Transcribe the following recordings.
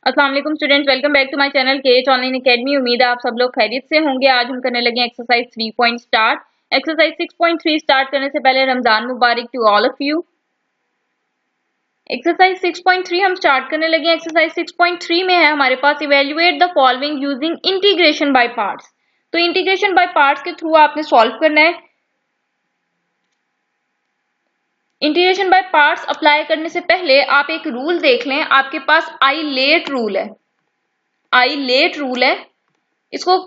अस्सलाम वालेकुम students, welcome back to my channel KH online academy. उम्मीद है आप सब लोग खैरियत से होंगे। आज हम करने लगे exercise 3 point start. Exercise 6.3 start करने से पहले रमजान मुबारक to all of you. Exercise 6.3 हम स्टार्ट करने लगे। एक्सरसाइज 6.3 में है हमारे पास evaluate the following using integration by parts. तो इंटीग्रेशन बाय पार्ट्स के थ्रू आपने सॉल्व करना है। इंटीग्रेशन बाय पार्ट्स अप्लाई करने से पहले आप एक रूल देख लें। आपके पास आई लेट रूल है। आई लेट रूल है, इसको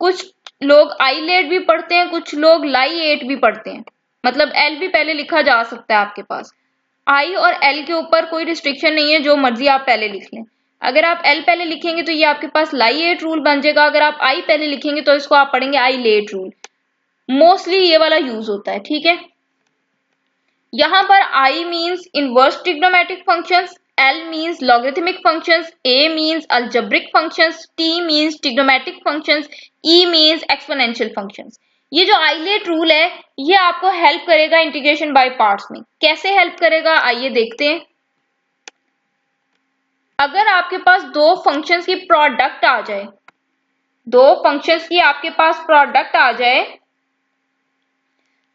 कुछ लोग आई लेट भी पढ़ते हैं, कुछ लोग लाई एट भी पढ़ते हैं। मतलब एल भी पहले लिखा जा सकता है। आपके पास आई और एल के ऊपर कोई रिस्ट्रिक्शन नहीं है, जो मर्जी आप पहले लिख लें। अगर आप एल पहले लिखेंगे तो ये आपके पास लाई एट रूल बन जाएगा। अगर आप आई पहले लिखेंगे तो इसको आप पढ़ेंगे आई लेट रूल। मोस्टली ये वाला यूज होता है, ठीक है। यहां पर I means inverse trigonometric functions, L means logarithmic functions, A means algebraic functions, T means trigonometric functions, E means exponential functions। ये जो आइलेट रूल है ये आपको हेल्प करेगा इंटीग्रेशन बाय पार्ट्स में। कैसे हेल्प करेगा आइए देखते हैं। अगर आपके पास दो फंक्शंस की प्रोडक्ट आ जाए, दो फंक्शंस की आपके पास प्रोडक्ट आ जाए,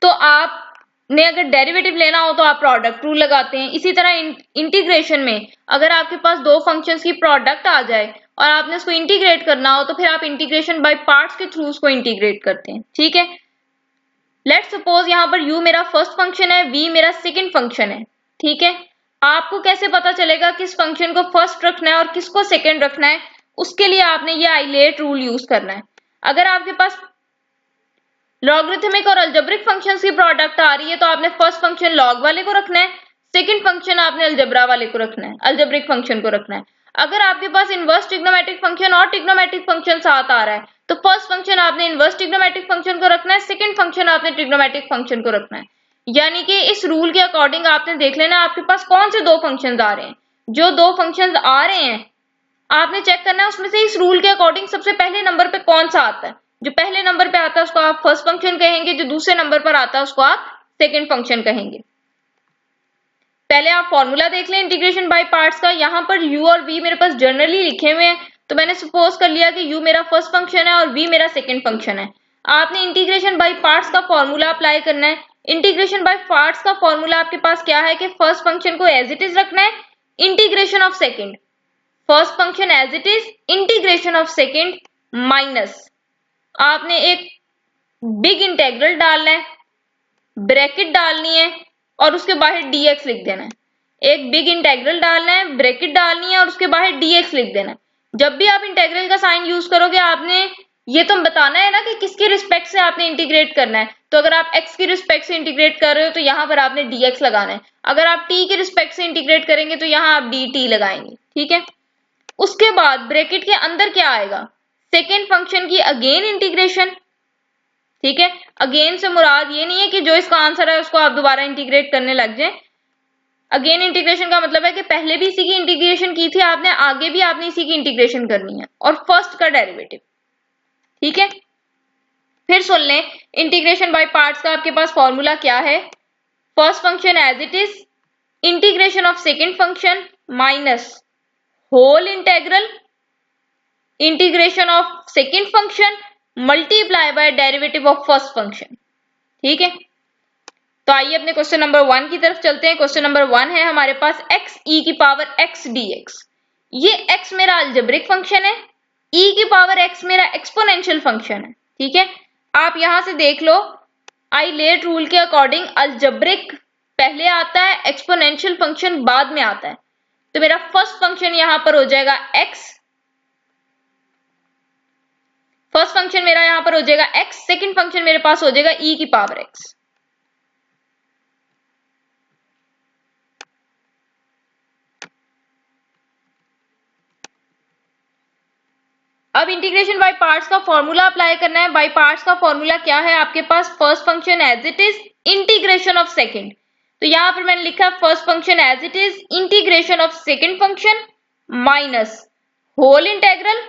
तो आपने अगर डेरिवेटिव लेना हो तो आप प्रोडक्ट रूल लगाते हैं। इसी तरह इंटीग्रेशन में अगर आपके पास दो फंक्शंस की प्रोडक्ट आ जाए और आपने उसको इंटीग्रेट करना हो तो फिर आप इंटीग्रेशन बाय पार्ट्स के थ्रू उसको इंटीग्रेट करते हैं, ठीक है। लेट्स सपोज यहाँ पर u मेरा फर्स्ट फंक्शन है, v मेरा सेकंड फंक्शन है, ठीक है। आपको कैसे पता चलेगा किस फंक्शन को फर्स्ट रखना है और किसको सेकंड रखना है? उसके लिए आपने ये आइलेट रूल यूज करना है। अगर आपके पास लॉगरिथमिक और अलजेब्रिक फंक्शंस की प्रोडक्ट आ रही है तो आपने फर्स्ट फंक्शन लॉग वाले को रखना है, सेकंड फंक्शन आपने अलजेब्रा वाले को रखना है, अलजेब्रिक फंक्शन को रखना है। अगर आपके पास इनवर्स ट्रिग्नोमेट्रिक फंक्शन और ट्रिग्नोमेट्रिक फंक्शन साथ आ रहा है तो फर्स्ट फंक्शन आपने इनवर्स ट्रिग्नोमेट्रिक फंक्शन को रखना है, सेकंड फंक्शन आपने ट्रिग्नोमेट्रिक फंक्शन को रखना है। यानी कि इस रूल के अकॉर्डिंग आपने देख लेना आपके पास कौन से दो फंक्शंस आ रहे हैं। जो दो फंक्शंस आ रहे हैं आपने चेक करना है उसमें से इस रूल के अकॉर्डिंग सबसे पहले नंबर पे कौन सा आता है। जो पहले नंबर पे आता है उसको आप फर्स्ट फंक्शन कहेंगे, जो दूसरे नंबर पर आता है उसको आप सेकंड फंक्शन कहेंगे। पहले आप फॉर्मूला देख लें इंटीग्रेशन बाय पार्ट्स का। यहाँ पर u और v मेरे पास जनरली लिखे हुए हैं, तो मैंने सपोज कर लिया कि u मेरा फर्स्ट फंक्शन है और v मेरा सेकंड फंक्शन है। आपने इंटीग्रेशन बाय पार्ट्स का फॉर्मूला अप्लाई करना है। इंटीग्रेशन बाय पार्ट्स का फॉर्मूला आपके पास क्या है कि फर्स्ट फंक्शन को एज इट इज रखना है, integration of second, first function as it is, integration of second minus आपने एक बिग इंटेग्रल डालना है, ब्रैकेट डालनी है और उसके बाहर dx लिख देना है। एक बिग इंटेग्रल डालना है, ब्रैकेट डालनी है और उसके बाहर dx लिख देना है। जब भी आप इंटेग्रल का साइन यूज करोगे आपने ये तो बताना है ना कि किसके रिस्पेक्ट से आपने इंटीग्रेट करना है। तो अगर आप x की रिस्पेक्ट से इंटीग्रेट कर रहे हो तो यहाँ पर आपने dx लगाना है। अगर आप t के रिस्पेक्ट से इंटीग्रेट करेंगे तो यहाँ आप dt लगाएंगे, ठीक है। उसके बाद ब्रैकेट के अंदर क्या आएगा? सेकेंड फंक्शन की अगेन इंटीग्रेशन, ठीक है। अगेन से मुराद ये नहीं है कि जो इसका आंसर है उसको आप दोबारा इंटीग्रेट करने लग जाए। अगेन इंटीग्रेशन का मतलब है कि पहले भी इसी की इंटीग्रेशन की थी आपने, आगे भी आपने इसी की इंटीग्रेशन करनी है और फर्स्ट का डेरिवेटिव, ठीक है। फिर सुन लें इंटीग्रेशन बाय पार्ट्स का आपके पास फॉर्मूला क्या है। First function as it is, integration of second function minus whole integral, integration of second function multiply by derivative of first function, ठीक है। तो आइए अपने क्वेश्चन नंबर 1 की तरफ चलते हैं। क्वेश्चन नंबर 1 है हमारे पास x e की पावर x dx। ये x मेरा अलजेब्रिक फंक्शन है, e की पावर x मेरा एक्सपोनेंशियल फंक्शन है, ठीक है। आप यहां से देख लो आइलेट रूल के अकॉर्डिंग अलजेब्रिक पहले आता है, एक्सपोनेंशियल फंक्शन बाद में आता है। तो मेरा फर्स्ट फंक्शन यहां पर हो जाएगा x, फर्स्ट फंक्शन मेरा यहां पर हो जाएगा x, सेकंड फंक्शन मेरे पास हो जाएगा e की पावर x। अब इंटीग्रेशन बाय पार्ट्स का फॉर्मूला अप्लाई करना है। बाय पार्ट्स का फॉर्मूला क्या है आपके पास? First function as it is, integration of second. तो यहां पर मैंने लिखा first function as it is, integration of second function minus whole integral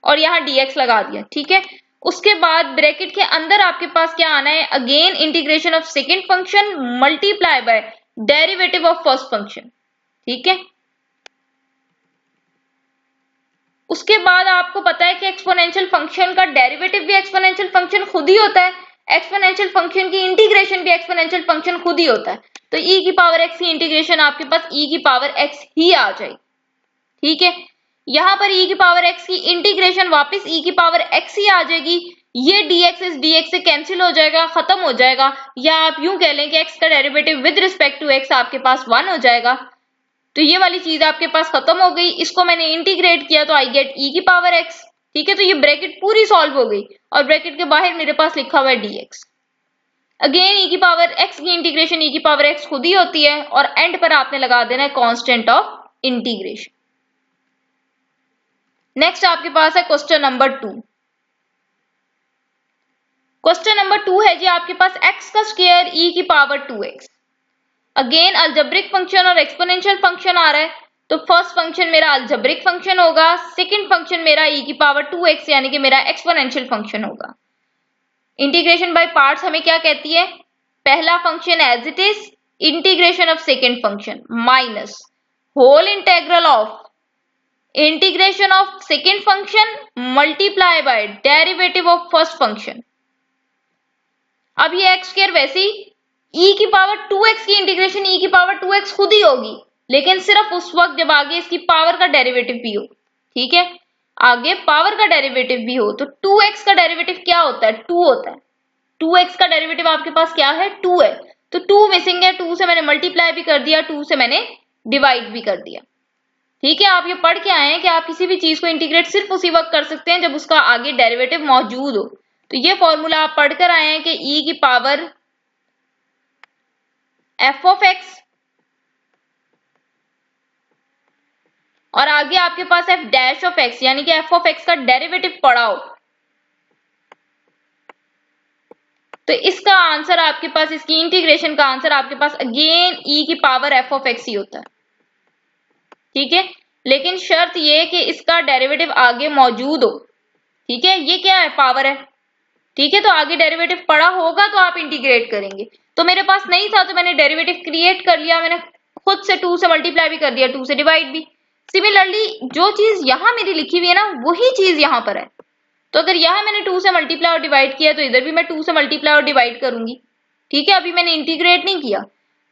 और यहां dx लगा दिया, ठीक है। उसके बाद ब्रैकेट के अंदर आपके पास क्या आना है? Again integration of second function multiply by derivative of first function, ठीक है। उसके बाद आपको पता है कि एक्सपोनेंशियल फंक्शन का डेरिवेटिव भी एक्सपोनेंशियल फंक्शन खुद ही होता है, एक्सपोनेंशियल फंक्शन की इंटीग्रेशन भी एक्सपोनेंशियल फंक्शन खुद ही होता है। तो e की पावर x की इंटीग्रेशन आपके पास e की पावर x ही आ जाएगी। ठीक है, यहां पर e की पावर x की इंटीग्रेशन वापस e की पावर x ही आ जाएगी। ये dx इस dx से कैंसिल हो जाएगा, खत्म हो जाएगा, या आप यूं कह लें कि x का derivative with respect to x आपके पास 1 हो जाएगा। तो ये वाली चीज आपके पास खत्म हो गई, इसको मैंने इंटीग्रेट किया तो आई गेट e की पावर x। ठीक है, तो ये ब्रैकेट पूरी सॉल्व हो गई और ब्रैकेट के बाहर मेरे पास लिखा हुआ है dx। अगेन e की पावर x की इंटीग्रेशन e की पावर x खुद ही होती है और एंड पर आपने लगा देना है कांस्टेंट ऑफ इंटीग्रेशन। नेक्स्ट आपके पास है क्वेश्चन नंबर 2। क्वेश्चन नंबर 2 है जी आपके पास x का स्क्वायर e की power 2x। Again algebraic function और एक्सपोनेंशियल फंक्शन आ रहा है, तो फर्स्ट फंक्शन मेरा अलजेब्रिक फंक्शन होगा, सेकंड फंक्शन मेरा e की पावर 2x यानी कि मेरा एक्सपोनेंशियल फंक्शन होगा। इंटीग्रेशन बाय पार्ट्स हमें क्या कहती है, पहला function as it is, integration of second function minus whole integral of integration of second function multiply by derivative of first function. अब ये एक्स स्क्वायर वैसे ही e की पावर 2x की इंटीग्रेशन e की पावर 2x खुद ही होगी, लेकिन सिर्फ उस वक्त जब आगे इसकी पावर का डेरिवेटिव भी हो। ठीक है, आगे पावर का डेरिवेटिव भी हो, तो 2x का डेरिवेटिव क्या होता है, 2 होता है। 2x का डेरिवेटिव आपके पास क्या है, 2 है, तो 2 मिसिंग है, 2 से मैंने मल्टीप्लाई भी कर दिया, 2 से मैंने डिवाइड भी कर दिया। ठीक है, आप ये पढ़ के आए हैं कि आप किसी भी चीज को इंटीग्रेट सिर्फ उसी वक्त कर सकते हैं जब उसका आगे डेरिवेटिव मौजूद हो। तो ये फॉर्मूला आप पढ़कर आए हैं कि e की पावर f ऑफ x और आगे आपके पास f डैश ऑफ x यानी कि f ऑफ x का डेरिवेटिव पढ़ा हो, तो इसका आंसर आपके पास, इसकी इंटीग्रेशन का आंसर आपके पास अगेन e की पावर f ऑफ x ही होता है। ठीक है, लेकिन शर्त ये कि इसका डेरिवेटिव आगे मौजूद हो। ठीक है, ये क्या है, पावर है। ठीक है, तो आगे डेरिवेटिव पड़ा होगा तो आप इंटीग्रेट करेंगे। तो मेरे पास नहीं था तो मैंने डेरिवेटिव क्रिएट कर लिया, मैंने खुद से 2 से मल्टीप्लाई भी कर दिया, 2 से डिवाइड भी। सिमिलरली जो चीज यहां मेरी लिखी हुई है ना, वही चीज यहां पर है। तो अगर यहां मैंने 2 से मल्टीप्लाई और डिवाइड किया तो इधर भी मैं 2 से मल्टीप्लाई और डिवाइड करूंगी। ठीक है, अभी मैंने इंटीग्रेट नहीं किया।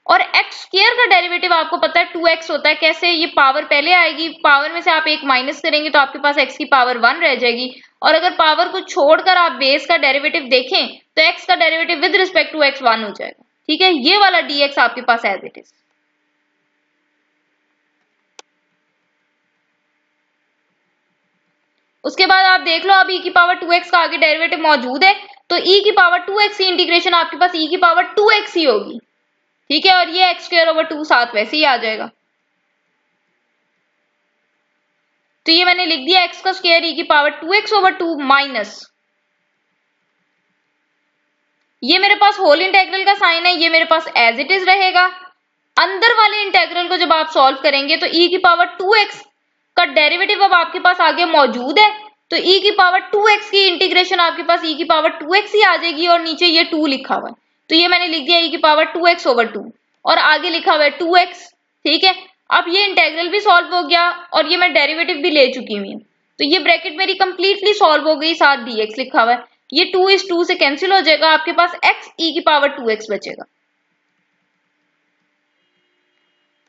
और एक्स स्क्वायर का डेरिवेटिव आपको पता है 2x होता है। कैसे, ये पावर पहले आएगी, पावर में से आप एक माइनस करेंगे तो आपके पास x की पावर 1 रह जाएगी। और अगर पावर को छोड़कर आप बेस का डेरिवेटिव देखें तो x का derivative with respect to x 1 हो जाएगा। ठीक है, ये वाला dx आपके पास एज इट इज। उसके बाद आप देख लो, अब e की पावर 2x का आगे डेरिवेटिव मौजूद है, तो e की पावर 2x की इंटीग्रेशन आपके पास e की पावर 2x ही होगी। ठीक है, और ये एक्स स्क्वायर ओवर 2 साथ वैसे ही आ जाएगा। तो ये मैंने लिख दिया x का स्क्वायर e की पावर 2x ओवर 2 माइनस, ये मेरे पास होल इंटेग्रल का साइन है, ये मेरे पास एज इट इज रहेगा। अंदर वाले इंटेग्रल को जब आप सॉल्व करेंगे तो e की पावर 2x का डेरिवेटिव अब आपके पास आगे मौजूद है, तो e की पावर 2x की इंटीग्रेशन आपके पास e की पावर 2x ही आ जाएगी और नीचे ये 2 लिखा हुआ है, तो ये मैंने लिख दिया e की पावर 2x ओवर 2 और आगे लिखा हुआ है 2x। ठीक है, अब ये इंटेग्रल भी सॉल्व हो गया और ये मैं डेरिवेटिव भी ले चुकी हुई हूँ, तो ये ब्रैकेट मेरी कंप्लीटली सॉल्व हो गई, साथ dx लिखा हुआ है। ये 2 इस 2 से कैंसिल हो जाएगा, आपके पास x e की पावर 2x बचेगा।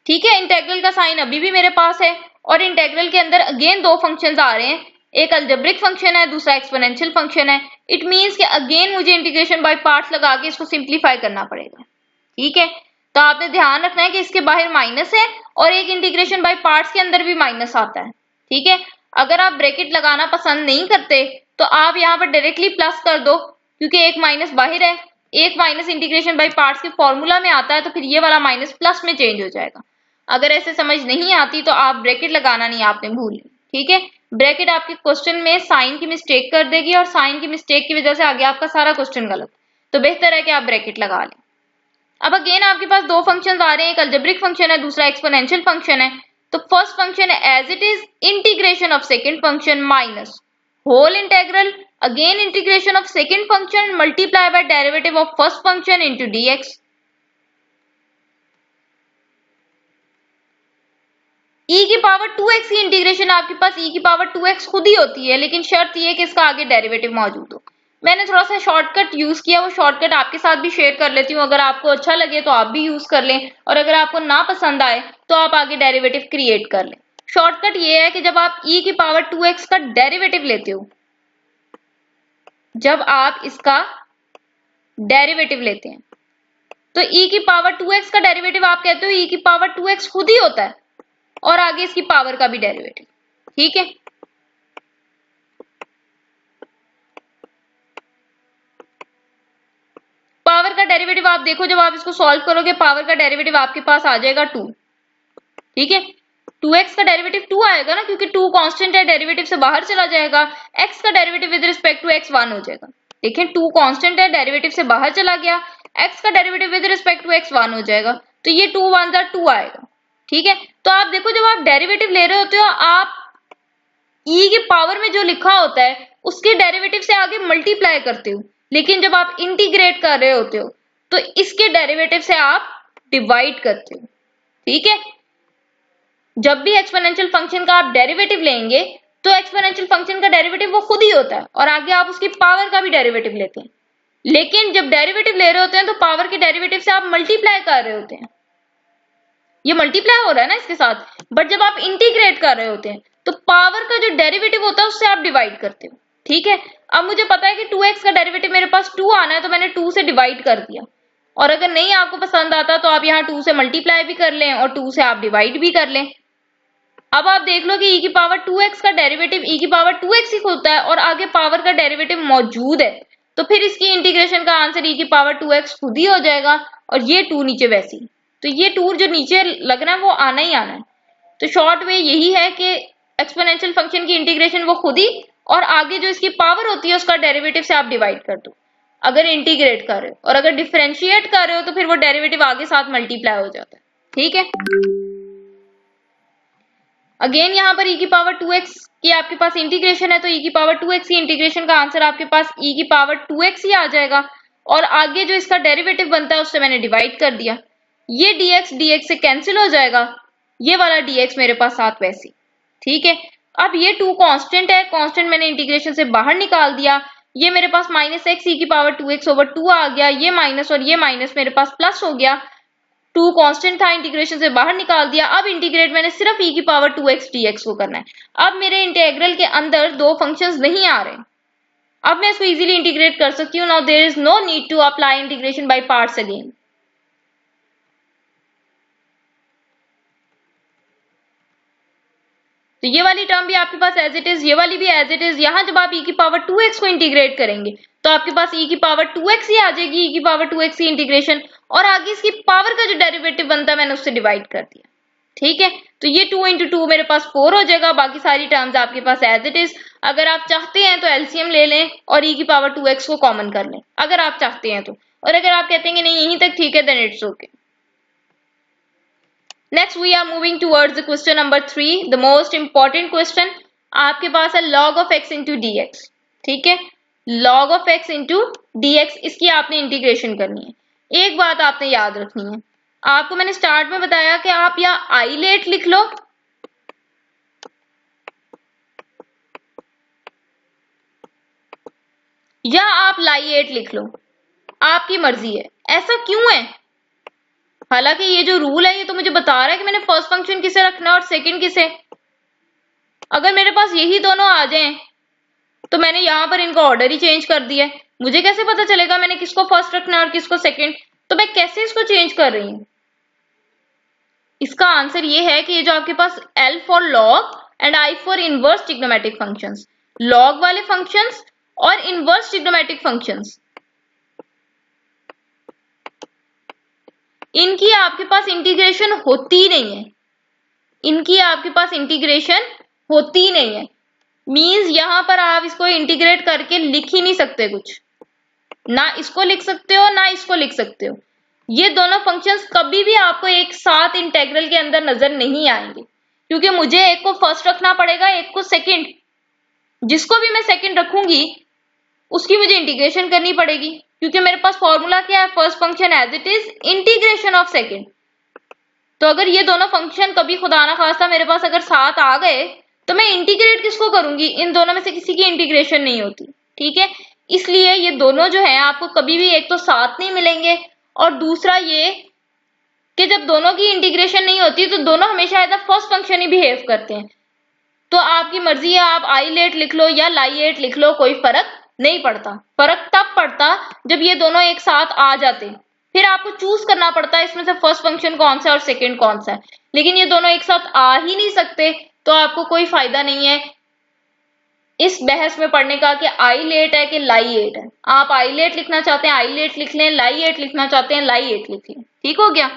ठीक है, इंटेग्रल का साइन अभी भी मेरे पास है और इंटेग्रल के अंदर अगेन 2 फंक्शंस आ रहे हैं, एक अलजेब्रिक फंक्शन है, दूसरा एक्सपोनेंशियल फंक्शन है। इट मींस कि अगेन मुझे इंटीग्रेशन बाय पार्ट्स लगा के इसको सिंप्लीफाई करना पड़ेगा। ठीक है, तो आपने ध्यान रखना है कि इसके बाहर माइनस है और एक इंटीग्रेशन बाय पार्ट्स के अंदर भी माइनस आता है। ठीक है, अगर आप ब्रैकेट लगाना पसंद नहीं करते तो आप यहाँ पर डायरेक्टली प्लस कर दो, क्योंकि एक माइनस बाहर है, एक माइनस इंटीग्रेशन बाय पार्ट्स के फॉर्मूला में आता है, तो फिर ये वाला माइनस प्लस में चेंज हो जाएगा। अगर ऐसे समझ नहीं आती तो आप ब्रैकेट लगाना नहीं आपने भूल। ठीक है, ब्रैकेट आपके क्वेश्चन में साइन की मिस्टेक कर देगी और साइन की मिस्टेक की वजह से आगे आपका सारा क्वेश्चन गलत, तो बेहतर है कि आप ब्रैकेट लगा लें। अब अगेन आपके पास 2 फंक्शंस आ रहे हैं, एक अलजेब्रिक फंक्शन है, दूसरा एक्सपोनेंशियल फंक्शन है। तो फर्स्ट फंक्शन है as it is integration of second function minus whole integral again integration of second function multiply by derivative of first function into dx। e की power 2x की integration आपके पास e की power 2x खुद ही होती है, लेकिन शर्त ये है कि इसका आगे डेरिवेटिव मौजूद हो। मैंने थोड़ा सा शॉर्टकट यूज किया, वो शॉर्टकट आपके साथ भी शेयर कर लेती हूँ। अगर आपको अच्छा लगे तो आप भी यूज कर लें, और अगर आपको ना पसंद आए तो आप आगे डेरिवेटिव क्रिएट कर लें। शॉर्टकट ये है कि जब आप e की पावर 2x का डेरिवेटिव लेते हो, जब आप इसका डेरिवेटिव लेते हैं तो e की पावर 2x का डेरिवेटिव आप कहते हो e की पावर 2x खुद ही होता है, और आगे इसकी पावर का भी डेरिवेटिव। ठीक है, पावर का डेरिवेटिव आप देखो, जब आप इसको सॉल्व करोगे पावर का डेरिवेटिव आपके पास आ जाएगा 2। ठीक है, 2x का डेरिवेटिव 2 आएगा ना, क्योंकि 2 कांस्टेंट है, डेरिवेटिव से बाहर चला जाएगा। x का derivative with respect to x 1 हो जाएगा। देखिए 2 कांस्टेंट है, डेरिवेटिव से बाहर चला गया, x का derivative with respect to x 1 हो जाएगा, तो ये 2 1 जा 2 आएगा। ठीक है, तो आप देखो जब आप डेरिवेटिव ले रहे होते हो, आप e की पावर में जो लिखा होता है उसके डेरिवेटिव से आगे मल्टीप्लाई करते हो, लेकिन जब आप इंटीग्रेट कर रहे होते हो तो इसके डेरिवेटिव से आप डिवाइड करते हो। ठीक है, जब भी एक्सपोनेंशियल फंक्शन का आप डेरिवेटिव लेंगे तो एक्सपोनेंशियल फंक्शन का डेरिवेटिव वो खुद ही होता है, और आगे आप उसकी पावर का भी डेरिवेटिव लेते हैं। लेकिन जब डेरिवेटिव ले रहे होते हैं तो पावर के डेरिवेटिव से आप मल्टीप्लाई कर रहे होते हैं, ये मल्टीप्लाई हो रहा है ना इसके साथ। बट जब आप इंटीग्रेट कर रहे होते हैं तो पावर का जो डेरिवेटिव होता है उससे आप डिवाइड करते हो। ठीक है, अब मुझे पता है कि 2x का डेरिवेटिव मेरे पास 2 आना है, तो मैंने 2 से डिवाइड कर दिया, और अगर नहीं आपको पसंद आता तो आप यहाँ 2 से मल्टीप्लाई भी कर लें और 2 से आप डिवाइड भी कर लें। अब आप देख लो कि e की पावर 2x का डेरिवेटिव e की पावर 2x ही होता है, और आगे पावर का डेरिवेटिव मौजूद है, तो फिर इसकी इंटीग्रेशन का आंसर e की पावर 2x खुद ही हो जाएगा, और ये 2 नीचे वैसी, तो ये 2 जो नीचे लगना है वो आना ही आना है। तो शॉर्ट वे यही है कि एक्सपोनेंशियल फंक्शन की इंटीग्रेशन वो खुद ही, और आगे जो इसकी पावर होती है उसका डेरिवेटिव से आप डिवाइड कर दो अगर इंटीग्रेट कर रहे हो, और अगर डिफरेंशिएट कर रहे हो तो फिर वो डेरिवेटिव आगे साथ मल्टीप्लाई हो जाता है। ठीक है, अगेन यहाँ पर e की पावर 2x की आपके पास इंटीग्रेशन है, तो e की पावर 2x की इंटीग्रेशन का आंसर आपके पास e की पावर 2x ही आ जाएगा, और आगे जो इसका डेरिवेटिव बनता है उससे मैंने डिवाइड कर दिया। ये dx dx से कैंसिल हो जाएगा, ये वाला dx मेरे पास साथ वैसी। ठीक है, अब ये 2 कांस्टेंट है, कांस्टेंट मैंने इंटीग्रेशन से बाहर निकाल दिया, ये मेरे पास -x e की पावर 2x ओवर 2 आ गया, ये माइनस और ये माइनस मेरे पास प्लस हो गया। 2 कांस्टेंट था, इंटीग्रेशन से बाहर निकाल दिया। अब इंटीग्रेट मैंने सिर्फ e की पावर 2x dx को करना है। अब मेरे इंटीग्रल के अंदर 2 फंक्शंस नहीं आ रहे, अब मैं इसको इजीली इंटीग्रेट कर सकती हूँ। Now there is no need to apply integration by parts again. तो ये वाली टर्म भी आपके पास एज इट इज, ये वाली भी एज इट इज। यहाँ जब आप e की पावर 2x को इंटीग्रेट करेंगे तो आपके पास e की पावर 2x ही आ जाएगी, e की पावर 2x की इंटीग्रेशन, और आगे इसकी पावर का जो डेरिवेटिव बनता है मैंने उससे डिवाइड कर दिया। ठीक है, तो ये 2 × 2 मेरे पास 4 हो जाएगा, बाकी सारी टर्म्स आपके पास एज इट इज। अगर आप चाहते हैं तो एलसीएम ले लें और e की पावर 2x को कॉमन कर लें, अगर आप चाहते हैं तो, और अगर आप कहते हैं नहीं यहीं तक ठीक है then it's okay. Next we are moving towards the question number 3, the most important question। आपके पास है log of x into dx। ठीक है, log of x into dx, इसकी आपने इंटीग्रेशन करनी है। एक बात आपने याद रखनी है, आपको मैंने स्टार्ट में बताया कि आप या आइलेट लिख लो या आप लाइएट लिख लो, आपकी मर्जी है। ऐसा क्यों है? हालांकि ये जो रूल है ये तो मुझे बता रहा है कि मैंने फर्स्ट फंक्शन किसे रखना और सेकंड किसे। अगर मेरे पास यही दोनों आ जाएं तो मैंने यहाँ पर इनका ऑर्डर ही चेंज कर दिया है, मुझे कैसे पता चलेगा मैंने किसको फर्स्ट रखना और किसको सेकंड? तो मैं कैसे इसको चेंज कर रही हूँ? इसका आंसर ये है कि ये जो आपके पास L for log and I for inverse trigonometric functions, log वाले फंक्शंस और इनवर्स ट्रिग्नोमेट्रिक फंक्शंस, इनकी आपके पास इंटीग्रेशन होती नहीं है, इनकी आपके पास इंटीग्रेशन होती नहीं है। मींस यहां पर आप इसको इंटीग्रेट करके लिख ही नहीं सकते कुछ, ना इसको लिख सकते हो ना इसको लिख सकते हो। ये दोनों फंक्शंस कभी भी आपको एक साथ इंटेग्रल के अंदर नजर नहीं आएंगे, क्योंकि मुझे एक को फर्स्ट रखना पड़ेगा, एक को सेकंड। जिसको भी मैं सेकंड रखूंगी उसकी मुझे इंटीग्रेशन करनी पड़ेगी, क्योंकि मेरे पास फॉर्मूला क्या है, first function as it is integration of second. तो अगर ये दोनों फंक्शन कभी खुदा ना खास्ता मेरे पास अगर साथ आ गए तो मैं इंटीग्रेट किसको करूंगी, इन दोनों में से किसी की इंटीग्रेशन नहीं होती। ठीक है, इसलिए ये दोनों जो है आपको कभी भी एक तो साथ नहीं मिलेंगे और दूसरा ये कि जब दोनों की इंटीग्रेशन नहीं होती तो दोनों हमेशा एज अ फर्स्ट फंक्शन ही बिहेव करते हैं। तो आपकी मर्जी है, आप आई लेट लिख लो या लाई एट लिख लो, कोई फर्क नहीं पड़ता। फर्क तब पड़ता जब ये दोनों एक साथ आ जाते, फिर आपको चूज करना पड़ता है इसमें से फर्स्ट फंक्शन कौन सा है और सेकंड कौन सा है। लेकिन ये दोनों एक साथ आ ही नहीं सकते तो आपको कोई फायदा नहीं है इस बहस में पढ़ने का कि आई लेट है कि लाई एट है। आप आई लेट लिखना चाहते हैं आई लेट लिख लें, लाई एट लिखना चाहते हैं लाई एट लिख लें। ठीक हो गया।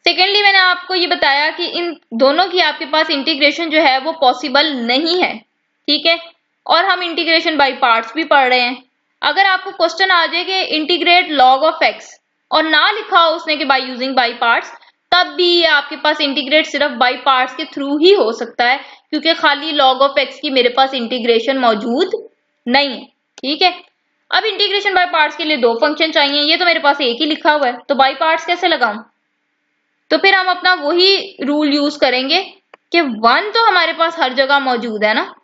सेकेंडली मैंने आपको ये बताया कि इन दोनों की आपके पास इंटीग्रेशन जो है वो पॉसिबल नहीं है। ठीक है, और हम इंटीग्रेशन बाय पार्ट्स भी पढ़ रहे हैं। अगर आपको क्वेश्चन आ जाए कि इंटीग्रेट लॉग ऑफ एक्स और ना लिखा हो उसने कि बाय यूजिंग बाय पार्ट्स, तब भी ये आपके पास इंटीग्रेट सिर्फ बाय पार्ट्स के थ्रू ही हो सकता है, क्योंकि खाली लॉग ऑफ एक्स की मेरे पास इंटीग्रेशन मौजूद नहीं है। ठीक है, अब इंटीग्रेशन बाय पार्ट्स के लिए दो फंक्शन चाहिए, ये तो मेरे पास एक ही लिखा हुआ है, तो बाय पार्ट्स कैसे लगाऊं? तो फिर हम अपना वही रूल यूज करेंगे कि 1 तो हमारे पास हर जगह मौजूद है ना,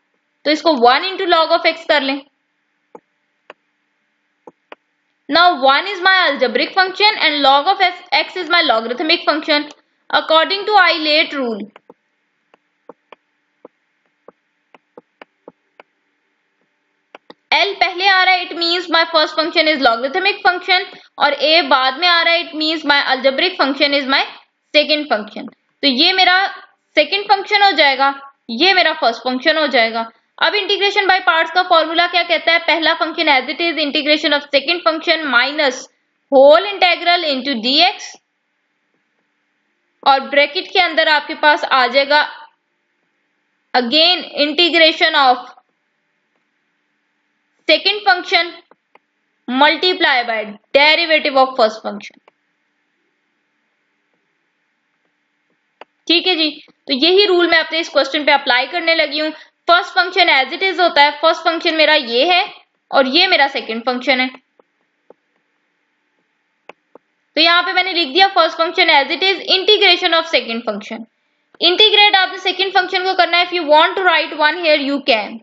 तो इसको 1 इंटू लॉग ऑफ एक्स कर लें। Now 1 is my algebraic function and log of x is my logarithmic function according to Eilert rule. L पहले आ रहा है, it means my first function is logarithmic function, और A बाद में आ रहा है, it means my algebraic function is my second function. तो ये मेरा second function हो जाएगा, ये मेरा first function हो जाएगा। अब इंटीग्रेशन बाय पार्ट्स का फॉर्मूला क्या कहता है? पहला function as it is integration of second function minus whole integral into dx, और ब्रैकेट के अंदर आपके पास आ जाएगा again integration of second function multiply by derivative of first function. ठीक है जी, तो यही रूल मैं अपने इस क्वेश्चन पे अप्लाई करने लगी हूं। First function as it is होता है, फर्स्ट फंक्शन मेरा ये है और ये मेरा सेकंड फंक्शन है। तो यहां पे मैंने लिख दिया first function as it is integration of second function. Integrate आपने सेकंड फंक्शन को करना है, if you want to write one here you can,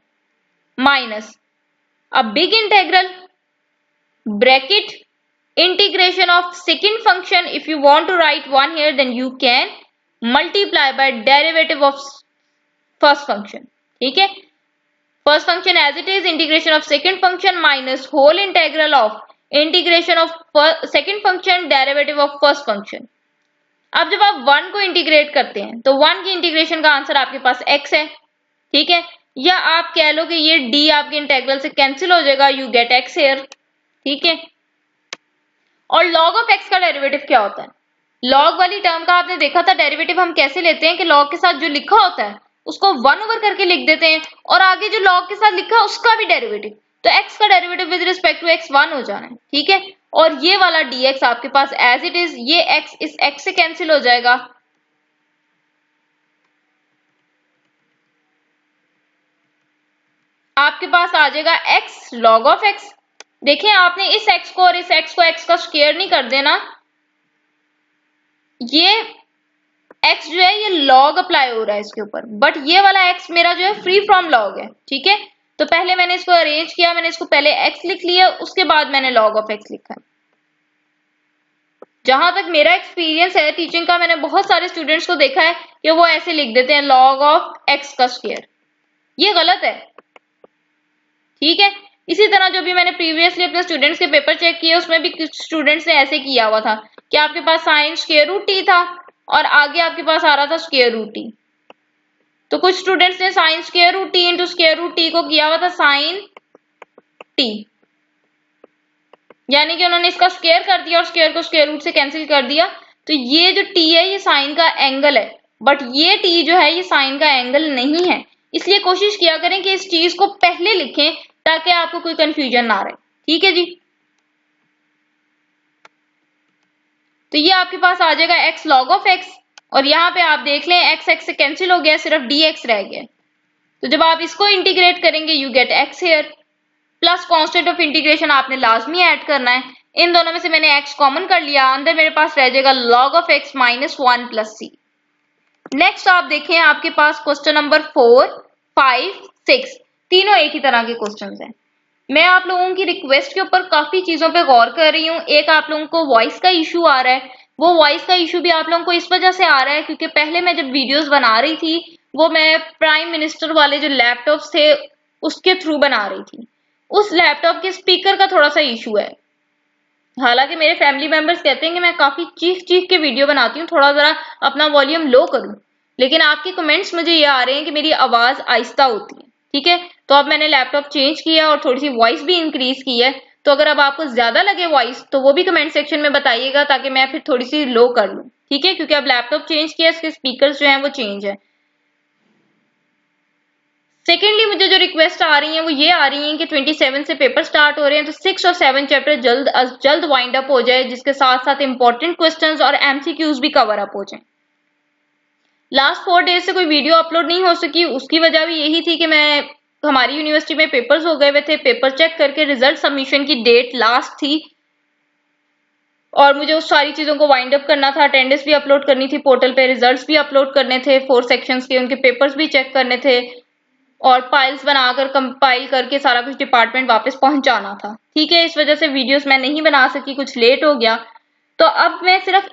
minus a big integral bracket integration of second function, if you want to write one here then you can multiply by derivative of first function. ठीक है, first function as it is integration of second function minus whole integral of integration of second function derivative of first function. अब जब आप 1 को integrate करते हैं तो 1 की इंटीग्रेशन का आंसर आपके पास x है। ठीक है, या आप कह लो कि ये d आपके इंटेग्रल से कैंसिल हो जाएगा, यू गेट x हियर। ठीक है, और log ऑफ x का डेरिवेटिव क्या होता है? log वाली टर्म का आपने देखा था डेरिवेटिव हम कैसे लेते हैं कि log के साथ जो लिखा होता है उसको 1 ओवर करके लिख देते हैं और आगे जो log के साथ लिखा है उसका भी डेरिवेटिव, तो x का derivative with respect to x 1 हो जाना है। ठीक है, और ये वाला dx आपके पास एज इट इज, ये x इस x से कैंसिल हो जाएगा, आपके पास आ जाएगा x log ऑफ x। देखें आपने इस x को और इस x को x का स्क्वायर नहीं कर देना, ये x जो है ये log अप्लाई हो रहा है इसके ऊपर, बट ये वाला x मेरा जो है फ्री फ्रॉम log है। ठीक है, तो पहले मैंने इसको अरेंज किया, मैंने इसको पहले x लिख लिया, उसके बाद मैंने log ऑफ x लिखा। जहां तक मेरा एक्सपीरियंस है टीचिंग का, मैंने बहुत सारे स्टूडेंट्स को देखा है कि वो ऐसे लिख देते हैं log ऑफ x का स्क्वायर, ये गलत है। ठीक है, इसी तरह जो भी मैंने प्रीवियसली अपने स्टूडेंट्स के पेपर चेक किए उसमें भी कुछ स्टूडेंट्स ने ऐसे किया हुआ था कि आपके पास साइन स्क्वायर रूट t था और आगे आपके पास आ रहा था स्क्वायर रूट t, तो कुछ स्टूडेंट्स ने sine square root t into square root t को किया हुआ था साइन t, यानी कि उन्होंने इसका स्क्वायर कर दिया और स्क्वायर को स्क्वायर रूट से कैंसिल कर दिया। तो ये जो t है ये साइन का एंगल है, बट ये t जो है ये साइन का एंगल नहीं है, इसलिए कोशिश किया करें कि इस चीज को पहले लिखें ताकि आपको कोई कंफ्यूजन ना रहे। ठीक है जी, तो ये आपके पास आ जाएगा x log ऑफ x, और यहाँ पे आप देख लें x x से कैंसिल हो गया, सिर्फ dx रह गया। तो जब आप इसको इंटीग्रेट करेंगे you get x here, plus constant of integration आपने लाजमी ऐड करना है, इन दोनों में से मैंने x कॉमन कर लिया, अंदर मेरे पास रह जाएगा log of x minus 1 plus c। Next आप देखें, आपके पास क्वेश्चन नंबर 4, 5, 6 तीनों एक ही तरह के क्वेश्चंस हैं। मैं आप लोगों की रिक्वेस्ट के ऊपर काफी चीजों पे गौर कर रही हूँ। एक, आप लोगों को वॉइस का इशू आ रहा है, वो वॉइस का इशू भी आप लोगों को इस वजह से आ रहा है क्योंकि पहले मैं जब वीडियोस बना रही थी वो मैं प्राइम मिनिस्टर वाले जो लैपटॉप्स थे उसके थ्रू बना रही थी। उस लैपटॉप के स्पीकर का थोड़ा सा इशू है। हालांकि मेरे फैमिली मेंबर्स कहते हैं कि मैं काफी चीख चीख के वीडियो बनाती हूँ, थोड़ा जरा अपना वॉल्यूम लो करूँ, लेकिन आपके कमेंट्स मुझे ये आ रहे हैं कि मेरी आवाज आहिस्ता होती है। ठीक है, तो अब मैंने लैपटॉप चेंज किया और थोड़ी सी वॉइस भी इंक्रीज की है। तो अगर अब आपको ज्यादा लगे वॉइस तो वो भी कमेंट सेक्शन में बताइएगा ताकि मैं फिर थोड़ी सी लो कर लूँ। ठीक है, क्योंकि अब लैपटॉप चेंज किया, इसके स्पीकर जो है वो चेंज है। सेकेंडली मुझे जो रिक्वेस्ट आ रही है वो ये आ रही है कि 27 से पेपर स्टार्ट हो रहे हैं, तो 6 और 7 चैप्टर जल्द अज जल्द वाइंड अप हो जाए, जिसके साथ साथ इंपॉर्टेंट क्वेश्चंस और एमसीक्यूज भी कवर अप हो जाए। लास्ट 4 डेज से कोई वीडियो अपलोड नहीं हो सकी, उसकी वजह भी यही थी कि हमारी यूनिवर्सिटी में पेपर्स हो गए हुए थे। पेपर चेक करके रिजल्ट सबमिशन की डेट लास्ट थी और मुझे उस सारी चीजों को वाइंड अप करना था। अटेंडेंस भी अपलोड करनी थी पोर्टल पे, रिजल्ट्स भी अपलोड करने थे 4 सेक्शंस के, उनके पेपर्स भी चेक करने थे और फाइल्स बनाकर कंपाइल करके सारा कुछ डिपार्टमेंट वापस पहुंचाना था। ठीक है, इस वजह से वीडियोस मैं नहीं बना सकी, कुछ लेट हो गया। तो अब मैं सिर्फ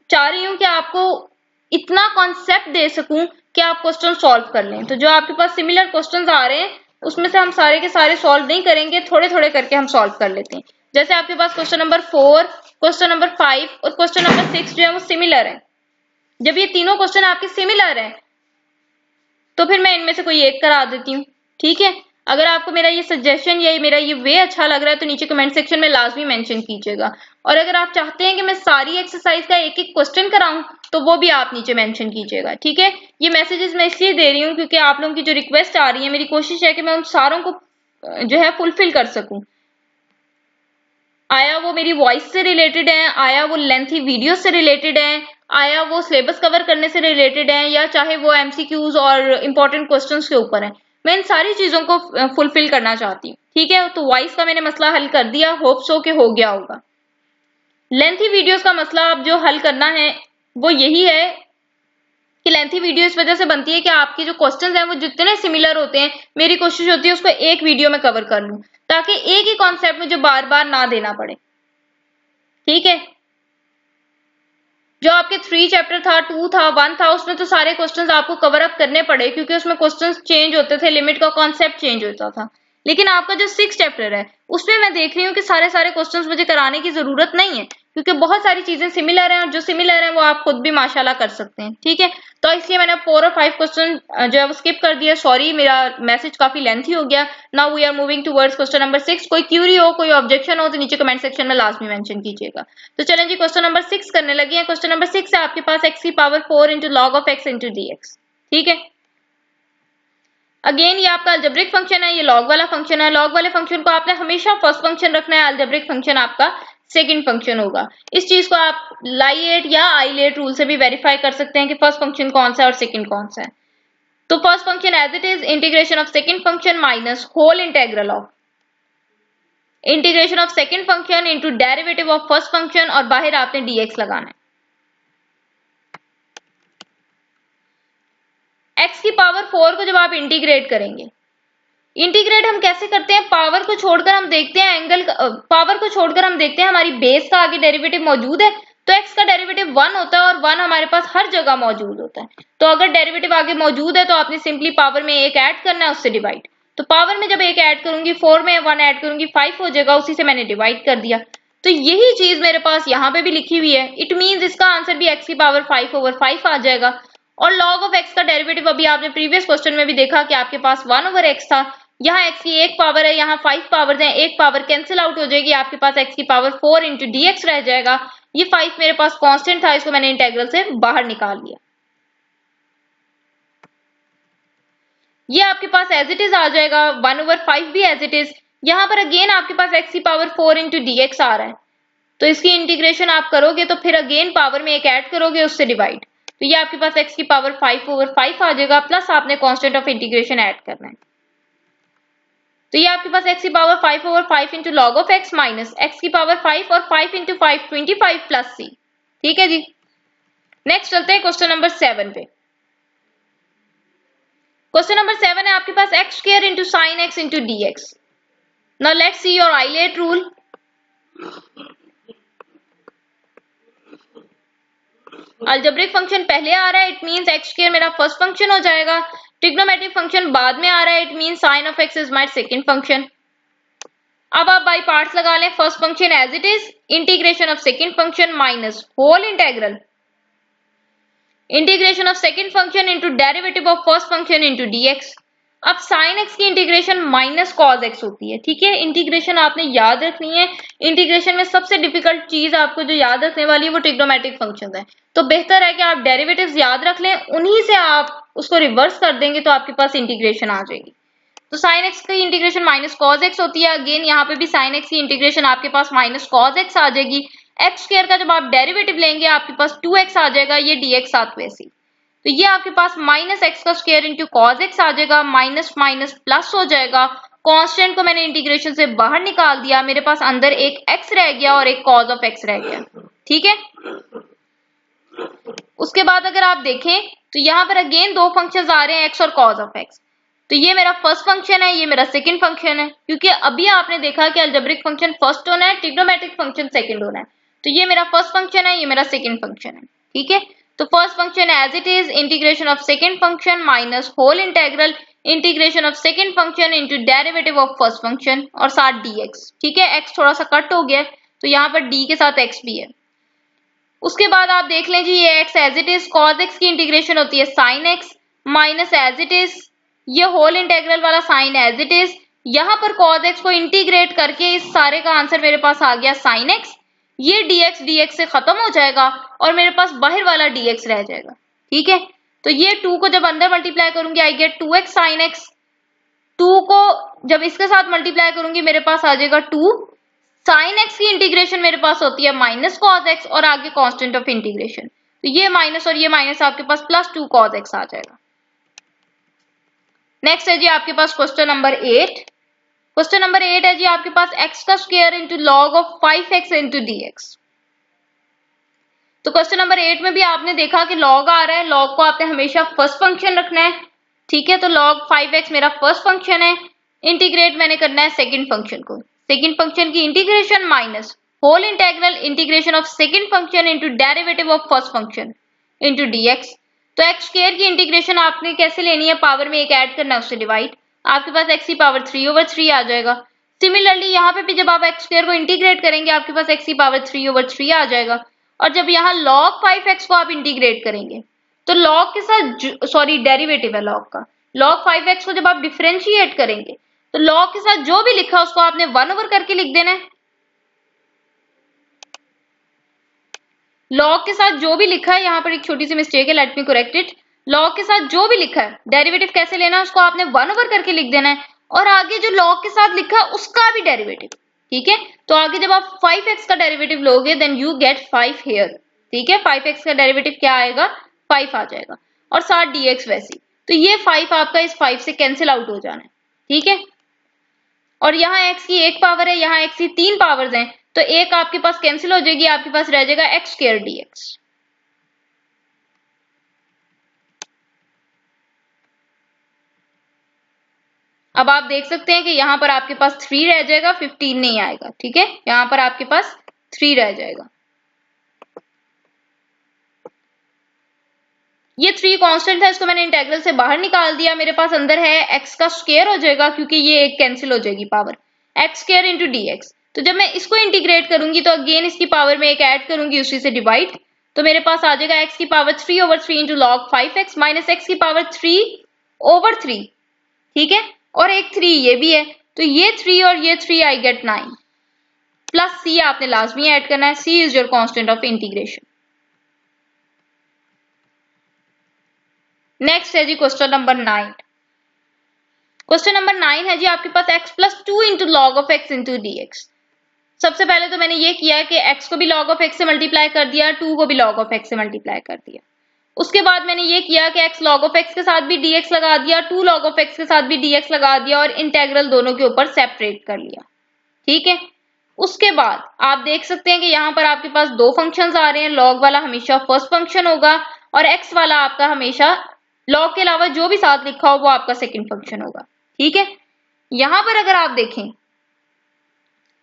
चाह रही हूँ कि आपको इतना कॉन्सेप्ट दे सकूं कि आप क्वेश्चन सॉल्व कर लें। तो जो आपके पास सिमिलर क्वेश्चंस आ रहे हैं उसमें से हम सारे के सारे सॉल्व नहीं करेंगे, थोड़े थोड़े करके हम सॉल्व कर लेते हैं। जैसे आपके पास क्वेश्चन नंबर 4, क्वेश्चन नंबर 5 और क्वेश्चन नंबर 6 जो है वो सिमिलर है। जब ये तीनों क्वेश्चन आपके सिमिलर है तो फिर मैं इनमें से कोई एक करा देती हूँ। ठीक है, अगर आपको मेरा ये सजेशन या मेरा ये वे अच्छा लग रहा है तो नीचे कमेंट सेक्शन में लाजमी मेंशन कीजिएगा, और अगर आप चाहते हैं कि मैं सारी एक्सरसाइज का एक एक क्वेश्चन कराऊं तो वो भी आप नीचे मेंशन कीजिएगा। ठीक है, ये मैसेजेस मैं इसलिए दे रही हूँ क्योंकि आप लोगों की जो रिक्वेस्ट आ रही है, मेरी कोशिश है कि मैं उन सारों को जो है फुलफिल कर सकूं। आया वो मेरी वॉइस से रिलेटेड है, आया वो लेंथी वीडियो से रिलेटेड है, आया वो सिलेबस कवर करने से रिलेटेड है, या चाहे वो एमसीक्यूज और इंपॉर्टेंट क्वेश्चंस के ऊपर है, मैं इन सारी चीजों को फुलफिल करना चाहती हूँ। ठीक है, तो वॉइस का मैंने मसला हल कर दिया, होप सो के हो गया होगा। लेंथी वीडियोस का मसला अब जो हल करना है वो यही है कि लेंथी वीडियो इस वजह से बनती है कि आपके जो क्वेश्चंस हैं वो जितने सिमिलर होते हैं, मेरी कोशिश होती है उसको एक वीडियो में कवर कर लूं ताकि एक ही कॉन्सेप्ट मुझे बार बार ना देना पड़े। ठीक है, जो आपके 3 चैप्टर था, 2 था, 1 था, उसमें तो सारे क्वेश्चंस आपको कवर अप करने पड़े क्योंकि उसमें क्वेश्चंस चेंज होते थे, लिमिट का कॉन्सेप्ट चेंज होता था। लेकिन आपका जो 6 चैप्टर है उसमें मैं देख रही हूँ कि सारे सारे क्वेश्चंस मुझे कराने की जरूरत नहीं है क्योंकि बहुत सारी चीजें सिमिलर हैं और जो सिमिलर हैं वो आप खुद भी माशाल्लाह कर सकते हैं। ठीक है, तो इसलिए मैंने 4 और 5 क्वेश्चन जो है वो स्किप कर दिया। सॉरी, मेरा मैसेज काफी लेंथी हो गया। Now we are moving towards question number 6। कोई क्यूरी हो, कोई ऑब्जेक्शन हो तो नीचे कमेंट सेक्शन में लाजमी मेंशन कीजिएगा। तो चलें जी, क्वेश्चन नंबर 6 करने लगे हैं। क्वेश्चन नंबर 6 है आपके पास x की power 4 into log of x into dx। ठीक है, अगेन ये आपका अलजेब्रिक फंक्शन है, ये लॉग वाला फंक्शन है। लॉग वाले फंक्शन को आपने हमेशा फर्स्ट फंक्शन रखना है, अलजेब्रिक फंक्शन आपका सेकंड फंक्शन होगा। इस चीज को आप लाइएट या आईलेट रूल से भी वेरीफाई कर सकते हैं कि फर्स्ट फंक्शन कौन सा है और सेकंड कौन सा है। तो first function as it is integration of second function minus whole integral of integration of second function into derivative of first function, और बाहर आपने dx लगाना है। x की पावर 4 को जब आप इंटीग्रेट करेंगे, इंटीग्रेट हम कैसे करते हैं, पावर को छोड़कर हम देखते हैं पावर को छोड़कर हम देखते हैं हमारी बेस का आगे डेरिवेटिव मौजूद है तो x का डेरिवेटिव 1 होता है और 1 हमारे पास हर जगह मौजूद होता है। तो अगर डेरिवेटिव आगे मौजूद है तो आपने सिंपली पावर में एक ऐड करना है, उससे डिवाइड। तो पावर में जब एक ऐड करूंगी 4 में 1 ऐड करूंगी 5 हो जाएगा, उसी से मैंने डिवाइड कर दिया। तो यही चीज मेरे पास यहाँ पे भी लिखी हुई है। इट मींस इसका आंसर भी x की पावर 5/5 आ जाएगा। और log ऑफ x का डेरिवेटिव अभी आपने प्रीवियस क्वेश्चन में भी देखा कि आपके पास 1/x था, यहाँ x की एक पावर है, यहाँ 5 पावर्स हैं, एक पावर कैंसिल आउट हो जाएगी, आपके पास x की पावर 4 इंटू dx रह जाएगा। ये 5 मेरे पास कांस्टेंट था, इसको मैंने इंटेग्रल से बाहर निकाल लिया। ये आपके पास एज इट इज आ जाएगा, 1/5 भी एज इट इज। यहाँ पर अगेन आपके पास x की पावर 4 इंटू dx आ रहा है, तो इसकी इंटीग्रेशन आप करोगे तो फिर अगेन पावर में एक ऐड करोगे, उससे डिवाइड। तो ये आपके पास x की पावर 5/5 आ जाएगा, प्लस आपने कांस्टेंट ऑफ इंटीग्रेशन ऐड करना है। तो ये आपके पास x की power 5/5 into log of x minus x की पावर 5 और 5 इंटू 5 25 प्लस c। ठीक है जी। नेक्स्ट चलते हैं क्वेश्चन नंबर 7 पे। क्वेश्चन नंबर 7 है आपके पास x square into sine x into dx। Now let's see your ILATE rule. Algebraic function पहले आ रहा है, इट मींस x स्क्वायर मेरा फर्स्ट फंक्शन हो जाएगा। ट्रिग्नोमेट्रिक फंक्शन बाद में आ रहा है, it means sine of x is my second function. अब आप बाय पार्ट्स लगा लें। First function as it is, integration of second function minus whole integral integration of second function into derivative of first function into dx। अब sin x की integration minus cos x होती है। ठीक है, integration आपने याद रखनी है। इंटीग्रेशन में सबसे डिफिकल्ट चीज आपको जो याद रखने वाली है वो ट्रिग्नोमेट्रिक फंक्शंस है। तो बेहतर है कि आप डेरिवेटिव्स याद रख लें, उन्हीं से आप उसको रिवर्स कर देंगे तो आपके पास इंटीग्रेशन आ जाएगी। तो sin x की इंटीग्रेशन माइनस cos x होती है। अगेन यहाँ पे भी sin x की इंटीग्रेशन आपके पास माइनस cos x आ जाएगी। x स्क्वायर का जब आप डेरिवेटिव लेंगे आपके पास 2x आ जाएगा, ये dx साथ वैसे। तो ये आपके पास माइनस x का स्क्वायर इंटू cos x आ जाएगा, माइनस माइनस प्लस हो जाएगा। कांस्टेंट को मैंने इंटीग्रेशन से बाहर निकाल दिया, मेरे पास अंदर एक x रह गया और एक cos ऑफ x रह गया। ठीक है, उसके बाद अगर आप देखें तो यहाँ पर अगेन दो फंक्शंस आ रहे हैं, x और cos ऑफ x। तो ये मेरा फर्स्ट फंक्शन है, ये मेरा सेकंड फंक्शन है, क्योंकि अभी आपने देखा कि अलजेब्रिक फंक्शन फर्स्ट होना है, ट्रिग्नोमेट्रिक फंक्शन सेकंड होना है। तो ये मेरा फर्स्ट फंक्शन है, ये मेरा सेकंड फंक्शन है। ठीक है, तो first function as it is, integration of second function minus whole integral integration of second function into derivative of first function और साथ dx। ठीक है, x थोड़ा सा कट हो गया तो यहाँ पर d के साथ x भी है। उसके बाद आप देख लें जी, ये x as it is, cos x की इंटीग्रेशन होती है sin x minus as it is, ये होल इंटीग्रल वाला साइन एज इट इज। यहाँ पर cos x को इंटीग्रेट करके इस सारे का आंसर मेरे पास आ गया sin x। ये dx से खत्म हो जाएगा और मेरे पास बाहर वाला dx रह जाएगा। ठीक है, तो ये 2 को जब अंदर मल्टीप्लाई करूंगी I get 2x sin x। 2 को जब इसके साथ मल्टीप्लाई करूंगी मेरे पास आ जाएगा 2 sin x की इंटीग्रेशन मेरे पास होती है माइनस cos x और आगे कांस्टेंट ऑफ इंटीग्रेशन। तो ये माइनस और ये माइनस आपके पास प्लस 2 cos x आ जाएगा। नेक्स्ट है जी आपके पास क्वेश्चन नंबर 8। क्वेश्चन नंबर 8 है जी आपके पास x का square into log of 5x into dx। तो क्वेश्चन नंबर 8 में भी आपने देखा कि लॉग आ रहा है, लॉग को आपने हमेशा फर्स्ट फंक्शन रखना है। ठीक है, तो लॉग 5x मेरा फर्स्ट फंक्शन है, इंटीग्रेट मैंने करना है सेकंड फंक्शन को। सेकंड फंक्शन की integration minus whole integral integration of second function into derivative of first function into dx। तो x स्क्वायर की इंटीग्रेशन आपने कैसे लेनी है, पावर में एक ऐड करना है, उससे डिवाइड। आपके पास x की पावर 3/3 आ जाएगा। सिमिलरली यहाँ पे भी जब आप x स्क्वायर को इंटीग्रेट करेंगे आपके पास x की पावर 3/3 आ जाएगा। और जब यहाँ log 5x को आप इंटीग्रेट करेंगे तो log के साथ, सॉरी डेरिवेटिव है log का, log 5x को जब आप डिफरेंशिएट करेंगे तो log के साथ जो भी लिखा उसको आपने 1/, करके लिख देना है। लॉग के साथ जो भी लिखा है, यहाँ पर एक छोटी सी मिस्टेक है, let me correct it. Log के साथ जो भी लिखा है डेरिवेटिव कैसे लेना है, उसको आपने 1/, करके लिख देना है और आगे जो लॉग के साथ लिखा है उसका भी डेरिवेटिव। ठीक है, तो आगे जब आप 5x का डेरिवेटिव लोगे देन यू गेट 5 हियर। ठीक है, 5x का डेरिवेटिव क्या आएगा, 5 आ जाएगा और साथ dx वैसी। तो ये 5 आपका इस 5 से कैंसिल आउट हो जाना है। ठीक है, और यहाँ x की 1 पावर है, यहाँ x की 3 पावर्स हैं, तो एक आपके पास कैंसिल हो जाएगी, आपके पास रह जाएगा x स्क्वायर dx। अब आप देख सकते हैं कि यहाँ पर आपके पास 3 रह जाएगा, 15 नहीं आएगा। ठीक है, यहाँ पर आपके पास 3 रह जाएगा। ये 3 कांस्टेंट है, इसको मैंने इंटीग्रल से बाहर निकाल दिया, मेरे पास अंदर है x का स्क्वायर हो जाएगा, क्योंकि ये एक कैंसिल हो जाएगी power, x square into dx। तो जब मैं इसको इंटीग्रेट करूंगी तो अगेन इसकी पावर में एक ऐड करूंगी, उसी से डिवाइड। तो मेरे पास आ जाएगा x की power 3/3 into log 5x minus x की पावर 3/3। ठीक है, और एक 3 ये भी है, तो ये 3 और ये 3 आई गेट 9 प्लस c आपने लाजमी ऐड करना है, c is your constant of integration. Next है जी क्वेश्चन नंबर 9। क्वेश्चन नंबर 9 है जी आपके पास x plus 2 into log of x into dx। सबसे पहले तो मैंने ये किया कि x को भी log ऑफ x से मल्टीप्लाई कर दिया, 2 को भी log ऑफ x से मल्टीप्लाई कर दिया। उसके बाद मैंने ये किया कि x log of x के साथ भी dx लगा दिया, 2 log of x के साथ भी dx लगा दिया और इंटेग्रल दोनों के ऊपर सेपरेट कर लिया। ठीक है, उसके बाद आप देख सकते हैं कि यहाँ पर आपके पास दो फंक्शंस आ रहे हैं। log वाला हमेशा फर्स्ट फंक्शन होगा और x वाला आपका हमेशा log के अलावा जो भी साथ लिखा हो वो आपका सेकंड फंक्शन होगा। ठीक है, यहाँ पर अगर आप देखें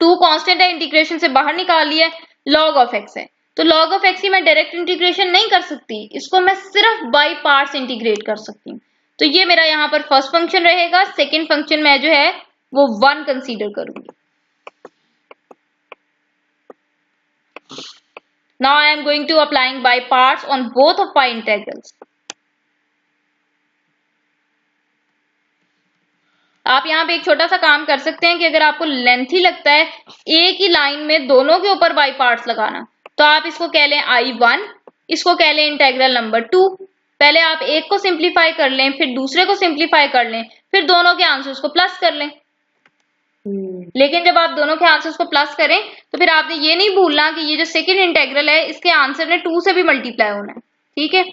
2 कांस्टेंट है, इंटीग्रेशन से बाहर निकाल लिया, log of x है, तो log of x की मैं डायरेक्ट इंटीग्रेशन नहीं कर सकती, इसको मैं सिर्फ बाय पार्ट्स इंटीग्रेट कर सकती हूँ। तो ये मेरा यहाँ पर फर्स्ट फंक्शन रहेगा, सेकंड फंक्शन मैं जो है वो 1 कंसीडर करूंगी। Now I am going to applying by parts on both of my integrals. आप यहाँ पे एक छोटा सा काम कर सकते हैं कि अगर आपको लेंथी लगता है एक ही लाइन में दोनों के ऊपर बाई पार्ट्स लगाना, तो आप इसको कह लें I1, इसको कह लें इंटेग्रल नंबर 2। पहले आप एक को सिंप्लीफाई कर लें, फिर दूसरे को सिंप्लीफाई कर लें, फिर दोनों के आंसर्स को प्लस कर लें। लेकिन जब आप दोनों के आंसर्स को प्लस करें तो फिर आपने ये नहीं भूलना कि ये जो सेकंड इंटेग्रल है इसके आंसर ने 2 से भी मल्टीप्लाई होना है। ठीक है,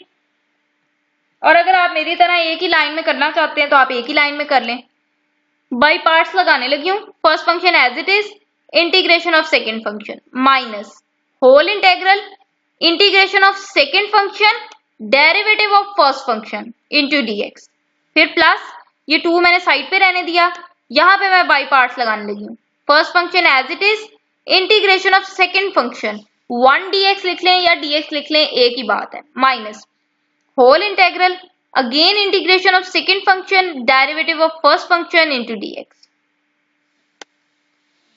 और अगर आप मेरी तरह एक ही लाइन में करना चाहते हैं तो आप एक ही लाइन में कर लें। बाई पार्ट्स लगाने लगी हूँ। First function as it is, integration of second function minus whole integral integration of second function derivative of first function into dx, फिर प्लस ये 2 मैंने साइड पे रहने दिया, यहाँ पे मैं बाई पार्ट्स लगाने लगी हूँ। First function as it is, integration of second function 1 dx लिख लें या dx लिख लें एक ही बात है, minus whole integral again integration of second function derivative of first function into dx।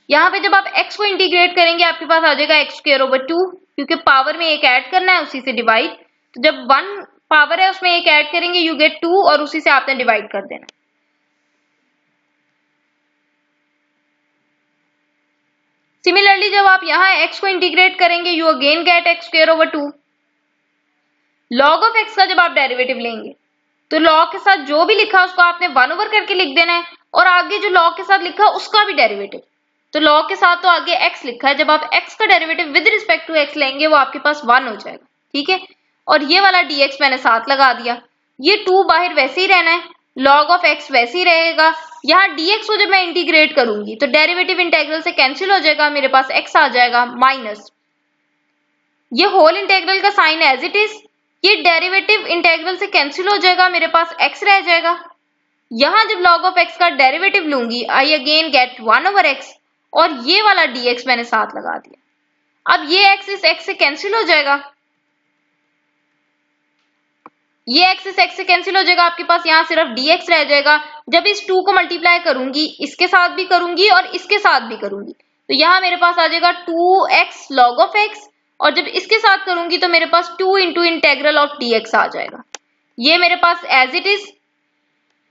यहाँ पे जब आप x को इंटीग्रेट करेंगे आपके पास आ जाएगा x स्क्वायर ओवर 2, क्योंकि पावर में एक ऐड करना है उसी से डिवाइड, तो जब 1 पावर है उसमें एक ऐड करेंगे यू गेट 2 और उसी से आपने डिवाइड कर देना। सिमिलरली जब आप यहाँ x को इंटीग्रेट करेंगे you again get x square over 2। log of x का जब आप डेरिवेटिव लेंगे तो log के साथ जो भी लिखा उसको आपने 1 ओवर करके लिख देना है और आगे जो log के साथ लिखा उसका भी डेरिवेटिव। तो log के साथ तो आगे x लिखा है, जब आप x का derivative with respect to x लेंगे वो आपके पास 1 हो जाएगा। ठीक है, और ये वाला dx मैंने साथ लगा दिया, ये 2 बाहर वैसे ही रहना है, log ऑफ x वैसे ही रहेगा। यहाँ dx को जब मैं इंटीग्रेट करूंगी तो डेरिवेटिव इंटेग्रल से कैंसिल हो जाएगा, मेरे पास x आ जाएगा माइनस ये होल इंटेग्रल का साइन एज इट इज, ये डेरिवेटिव इंटेग्रल से कैंसिल हो जाएगा, मेरे पास x रह जाएगा। यहाँ जब log ऑफ x का डेरिवेटिव लूंगी I again get 1 over x और ये वाला dx मैंने साथ लगा दिया। अब ये x इस x से कैंसिल हो जाएगा, ये x इस x से कैंसिल हो जाएगा, आपके पास यहाँ सिर्फ dx रह जाएगा। जब इस 2 को मल्टीप्लाई करूंगी इसके साथ भी करूंगी और इसके साथ भी करूंगी तो यहाँ मेरे पास आ जाएगा 2x log ऑफ x और जब इसके साथ करूंगी तो मेरे पास 2 इंटू इंटेग्रल ऑफ dx आ जाएगा। ये मेरे पास एज इट इज,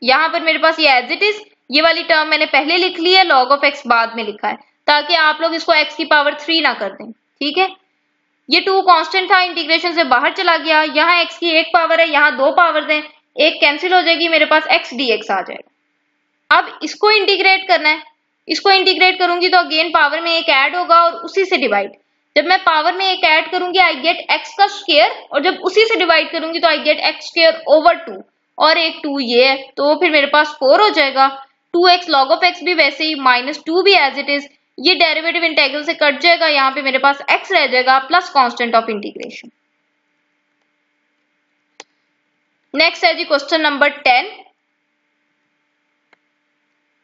यहाँ पर मेरे पास ये एज इट इज, ये वाली टर्म मैंने पहले लिख ली है, log ऑफ x बाद में लिखा है ताकि आप लोग इसको x की पावर 3 ना कर दें। ठीक है, ये 2 कांस्टेंट था, इंटीग्रेशन से बाहर चला गया, यहाँ x की 1 पावर है, यहाँ 2 पावर दें, एक कैंसिल हो जाएगी, मेरे पास x dx आ जाएगा। अब इसको इंटीग्रेट करना है, इसको इंटीग्रेट करूंगी तो अगेन पावर में एक ऐड होगा और उसी से डिवाइड। जब मैं पावर में एक ऐड करूंगी आई गेट x का स्क्वायर और जब उसी से डिवाइड करूंगी तो आई गेट x स्क्वायर ओवर 2 और एक 2 ये है तो फिर मेरे पास 4 हो जाएगा। 2x log ऑफ x भी वैसे ही माइनस 2 भी एज इट इज, ये डेरिवेटिव इंटेग्रल से कट जाएगा, यहाँ पे मेरे पास x रह जाएगा plus constant of integration. Next है जी क्वेश्चन नंबर 10।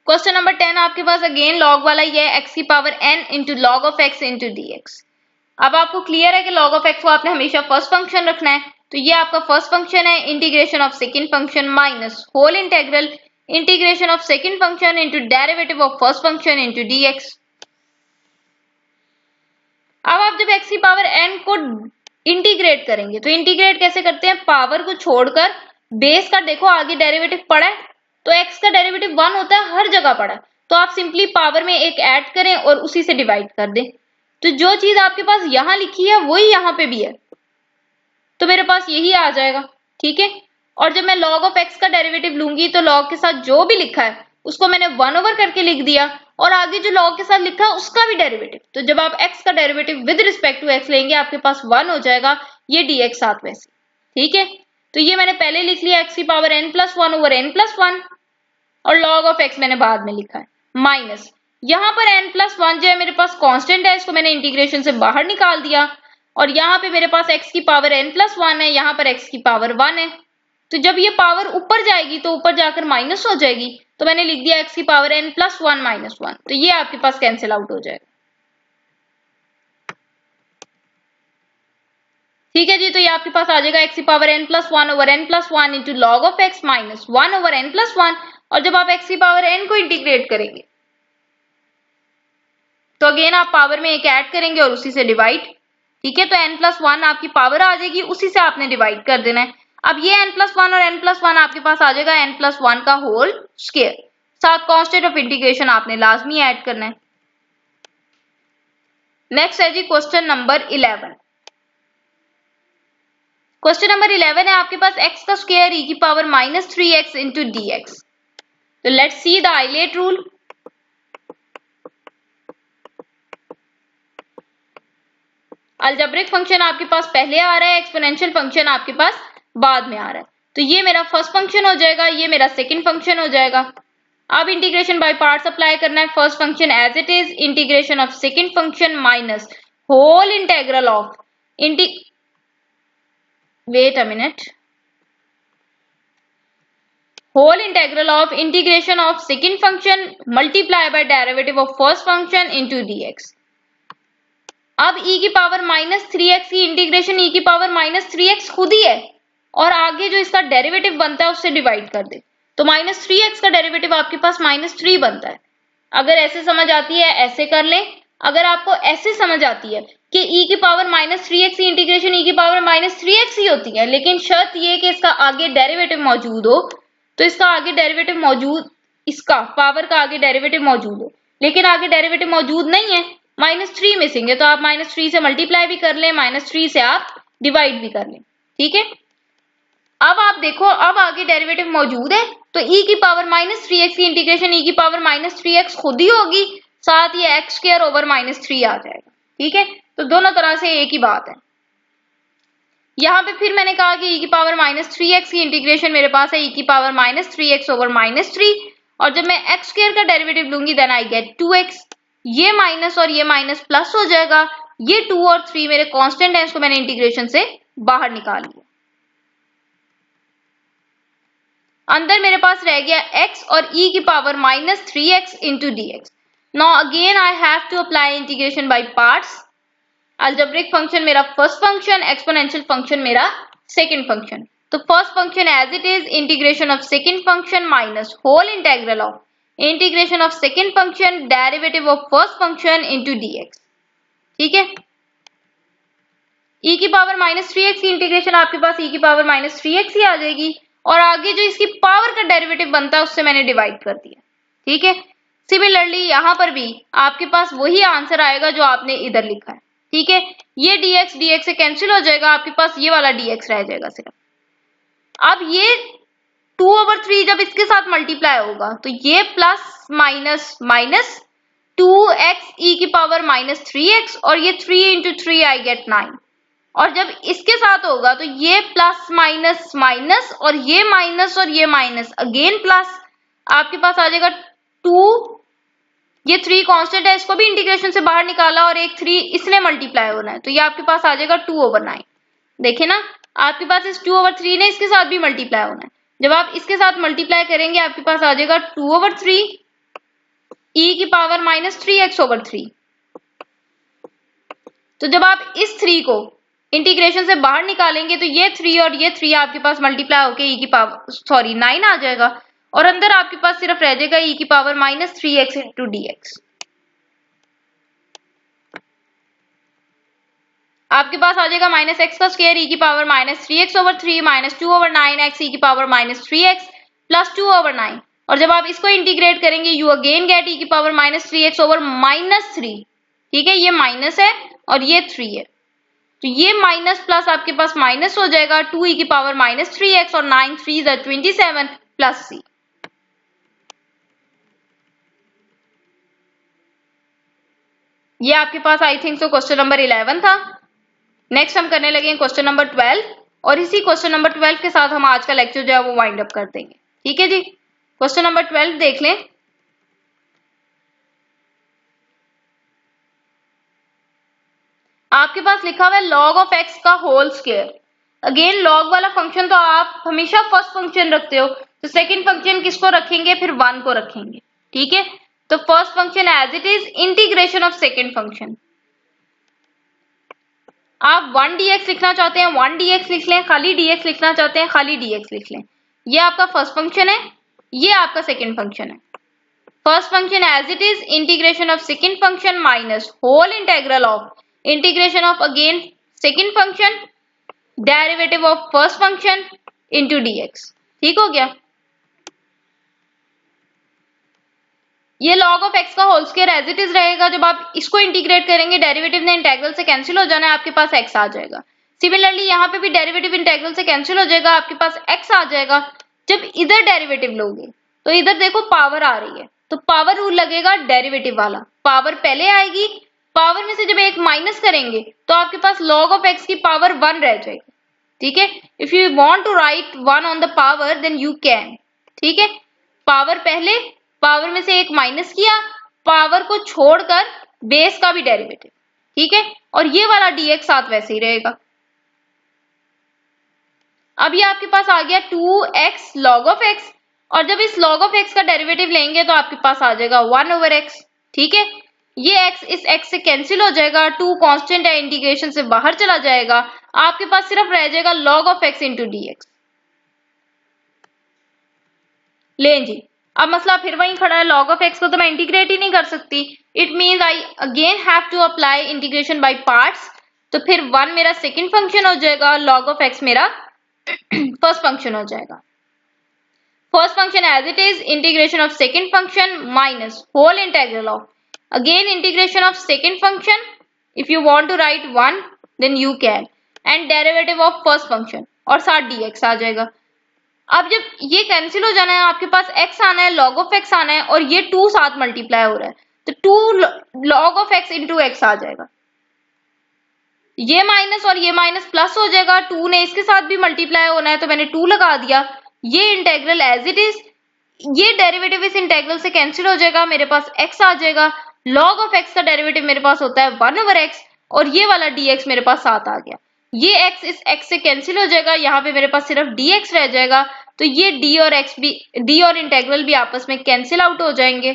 क्वेश्चन नंबर 10 आपके पास अगेन log वाला ही है, x की power n into log of x into dx। अब आपको क्लियर है कि log ऑफ x को आपने हमेशा फर्स्ट फंक्शन रखना है, तो ये आपका फर्स्ट फंक्शन है, integration of second function minus whole integral integration of second function into derivative of first function into dx। अब आप जब x की पावर n को इंटीग्रेट करेंगे तो इंटीग्रेट कैसे करते हैं, पावर को छोड़कर बेस का देखो आगे डेरिवेटिव पड़ा है तो x का डेरिवेटिव 1 होता है, हर जगह पड़ा है, तो आप सिंपली पावर में एक ऐड करें और उसी से डिवाइड कर दें। तो जो चीज आपके पास यहाँ लिखी है वही यहाँ पे भी है, तो मेरे पास यही आ जाएगा। ठीक है, और जब मैं log ऑफ x का डेरिवेटिव लूंगी तो log के साथ जो भी लिखा है उसको मैंने 1 ओवर करके लिख दिया और आगे जो log के साथ लिखा है उसका भी डेरिवेटिव, तो जब आप x का derivative with respect to x लेंगे आपके पास 1 हो जाएगा, ये dx साथ वैसे। ठीक है, तो ये मैंने पहले लिख लिया x की power n plus one over n plus one, और log ऑफ x मैंने बाद में लिखा है, माइनस यहाँ पर n प्लस वन जो है मेरे पास कांस्टेंट है, इसको मैंने इंटीग्रेशन से बाहर निकाल दिया, और यहाँ पे मेरे पास x की पावर n प्लस वन है, यहाँ पर x की पावर वन है। तो जब ये पावर ऊपर जाएगी तो ऊपर जाकर माइनस हो जाएगी, तो मैंने लिख दिया x की power n plus one minus one, तो ये आपके पास कैंसिल आउट हो जाएगा। ठीक है जी, तो ये आपके पास आ जाएगा x की power n plus one over n plus one into log of x minus one over n plus one, और जब आप x की पावर n को इंटीग्रेट करेंगे तो अगेन आप पावर में एक ऐड करेंगे और उसी से डिवाइड। ठीक है, तो n प्लस वन आपकी पावर आ जाएगी, उसी से आपने डिवाइड कर देना है। अब ये n प्लस वन और n प्लस वन आपके पास आ जाएगा n प्लस वन का होल स्क्वायर, साथ कांस्टेंट ऑफ इंटीग्रेशन आपने लाजमी ऐड करना है। नेक्स्ट है जी क्वेश्चन नंबर 11। क्वेश्चन नंबर 11 है आपके पास x का स्क्वायर e की power minus 3x into d x. तो let's see the ILATE rule. Algebraic function आपके पास पहले आ रहा है, एक्सपोनेंशियल फंक्शन आपके पास बाद में आ रहा है, तो ये मेरा फर्स्ट फंक्शन हो जाएगा, ये मेरा सेकंड फंक्शन हो जाएगा। अब इंटीग्रेशन बाय पार्ट्स अप्लाई करना है। First function as it is, integration of second function minus whole integral of wait a minute, whole integral of integration of second function multiply by derivative of first function into dx। अब e की power minus three x की integration e की power minus three x खुद ही है, और आगे जो इसका डेरिवेटिव बनता है उससे डिवाइड कर दे, तो माइनस थ्री एक्स का डेरिवेटिव आपके पास माइनस थ्री बनता है। अगर ऐसे समझ आती है ऐसे कर लें, अगर आपको ऐसे समझ आती है कि e की पावर माइनस थ्री एक्स की इंटीग्रेशन e की पावर माइनस थ्री एक्स ही होती है, लेकिन शर्त ये कि इसका आगे डेरिवेटिव मौजूद हो, तो इसका आगे डेरिवेटिव मौजूद, इसका पावर का आगे डेरिवेटिव मौजूद हो, लेकिन आगे डेरिवेटिव मौजूद नहीं है, माइनस थ्री मिसिंग है, तो आप माइनस थ्री से मल्टीप्लाई भी कर लें, माइनस थ्री से आप डिवाइड भी कर लें। ठीक है, अब आप देखो, अब आगे डेरिवेटिव मौजूद है, तो e की पावर माइनस थ्री एक्स की इंटीग्रेशन e की पावर माइनस थ्री एक्स खुद ही होगी, साथ ये x square over minus three आ जाएगा। ठीक है, तो दोनों तरह से एक ही बात है। यहाँ पे फिर मैंने कहा कि e की पावर माइनस थ्री एक्स की इंटीग्रेशन मेरे पास है e की power minus three x over minus three, और जब मैं एक्स स्क्वायर का डेरिवेटिव लूंगी then I get two x, ये माइनस और ये माइनस प्लस हो जाएगा, ये टू और थ्री मेरे कांस्टेंट है, इसको मैंने इंटीग्रेशन से बाहर निकाल लिया। अंदर मेरे पास रह गया x और e की power minus three x into d x. Now again I have to apply integration by parts. Algebraic function मेरा फर्स्ट फंक्शन, एक्सपोनेंशियल फंक्शन मेरा सेकंड फंक्शन। तो first function as it is, integration of second function minus whole integral of integration of second function derivative of first function into dx। ठीक है, e की power minus three x की integration आपके पास e की power minus three x ही आ जाएगी, और आगे जो इसकी पावर का डेरिवेटिव बनता है उससे मैंने डिवाइड कर दिया। ठीक है, सिमिलरली यहाँ पर भी आपके पास वही आंसर आएगा जो आपने इधर लिखा है। ठीक है, ये dx से कैंसिल हो जाएगा, आपके पास ये वाला dx रह जाएगा सिर्फ। अब ये टू ओवर थ्री जब इसके साथ मल्टीप्लाई होगा तो ये plus minus minus two x e की पावर माइनस थ्री एक्स, और ये three into three I get nine, और जब इसके साथ होगा तो ये प्लस माइनस माइनस और ये माइनस अगेन प्लस, आपके पास आ जाएगा टू, ये थ्री कांस्टेंट है, इसको भी इंटीग्रेशन से बाहर निकाला और एक थ्री इसने मल्टीप्लाई होना है, तो ये आपके पास आ जाएगा टू ओवर नाइन। देखे ना, आपके पास इस टू ओवर थ्री ने इसके साथ भी मल्टीप्लाई होना है, जब आप इसके साथ मल्टीप्लाई करेंगे आपके पास आ जाएगा टू ओवर थ्री ई की power minus three x over three. तो जब आप इस थ्री को इंटीग्रेशन से बाहर निकालेंगे तो ये थ्री और ये थ्री आपके पास मल्टीप्लाई होके ई की पावर सॉरी नाइन आ जाएगा, और अंदर आपके पास सिर्फ रह जाएगा ई की power minus three x into d x. आपके पास आ जाएगा माइनस एक्स का स्क्वायर ई की power minus three x over three minus two over nine x e की power minus three x plus two over nine, और जब आप इसको इंटीग्रेट करेंगे यू अगेन गेट ई की power minus three x over minus three. ठीक है, ये माइनस है और ये थ्री है, तो ये माइनस प्लस आपके पास माइनस हो जाएगा, टू ई की पावर माइनस थ्री एक्स और नाइन थ्री 27 प्लस सी। ये आपके पास I think so question number 11 था। नेक्स्ट हम करने लगे क्वेश्चन नंबर 12, और इसी क्वेश्चन नंबर 12 के साथ हम आज का लेक्चर जो है वो वाइंड अप कर देंगे। ठीक है जी, क्वेश्चन नंबर 12 देख लें। आपके पास लिखा हुआ है log ऑफ x का होल स्क्वायर। अगेन log वाला फंक्शन तो आप हमेशा फर्स्ट फंक्शन रखते हो, तो सेकंड फंक्शन किसको रखेंगे, फिर 1 को रखेंगे। ठीक है, तो first function as it is integration of second function. आप 1 dx लिखना चाहते हैं 1 dx लिख लें, खाली dx लिखना चाहते हैं खाली dx लिख लें। ये आपका फर्स्ट फंक्शन है, ये आपका सेकंड फंक्शन है। First function as it is integration of second function minus whole integral of integration of again second function derivative of first function into dx। ठीक हो गया। ये log ऑफ x का whole square as it is रहेगा। जब आप इसको integrate करेंगे, डेरिवेटिव ने इंटीग्रल से कैंसिल हो जाना है, आपके पास x आ जाएगा। सिमिलरली यहाँ पे भी डेरिवेटिव इंटीग्रल से कैंसिल हो जाएगा, आपके पास x आ जाएगा। जब इधर डेरिवेटिव लोगे तो इधर देखो पावर आ रही है, तो पावर रूल लगेगा डेरिवेटिव वाला, पावर पहले आएगी, पावर में से जब एक माइनस करेंगे तो आपके पास log ऑफ x की पावर 1 रह जाएगी। ठीक है, if you want to write 1 on the power then you can. ठीक है, पावर पहले, पावर में से एक माइनस किया, पावर को छोड़कर बेस का भी डेरिवेटिव। ठीक है, और ये वाला dx साथ वैसे ही रहेगा। अब ये आपके पास आ गया 2x log ऑफ x, और जब इस log ऑफ x का डेरिवेटिव लेंगे तो आपके पास आ जाएगा 1/x। ठीक है, ये x इस x से कैंसिल हो जाएगा, 2 कांस्टेंट है, इंटीग्रेशन से बाहर चला जाएगा, आपके पास सिर्फ रह जाएगा log of x into dx। लें जी, अब मसला फिर वहीं खड़ा है, log ऑफ x को तो मैं इंटीग्रेट ही नहीं कर सकती। It means I again have to apply integration by parts. तो फिर 1 मेरा सेकंड फंक्शन हो जाएगा, log ऑफ x मेरा फर्स्ट फंक्शन हो जाएगा। First function as it is integration of second function minus whole integral of again integration of second function. If you want to write 1 then you can, and derivative of first function, और साथ dx आ जाएगा। अब जब ये cancel हो जाना है, आपके पास x आना है, log ऑफ x आना है, और ये 2 साथ मल्टीप्लाई हो रहा है, तो 2 log of x into x आ जाएगा। ये माइनस और ये माइनस प्लस हो जाएगा, 2 ने इसके साथ भी मल्टीप्लाई होना है तो मैंने 2 लगा दिया। ये इंटीग्रल एज इट इज, ये डेरिवेटिव इस इंटीग्रल से कैंसिल हो जाएगा, मेरे पास x आ जाएगा। log ऑफ x का डेरिवेटिव मेरे पास होता है 1/x, और ये वाला dx मेरे पास साथ आ गया। ये x इस x से कैंसिल हो जाएगा, यहाँ पे मेरे पास सिर्फ dx रह जाएगा, तो ये d और x भी, d और इंटीग्रल भी आपस में कैंसिल आउट हो जाएंगे,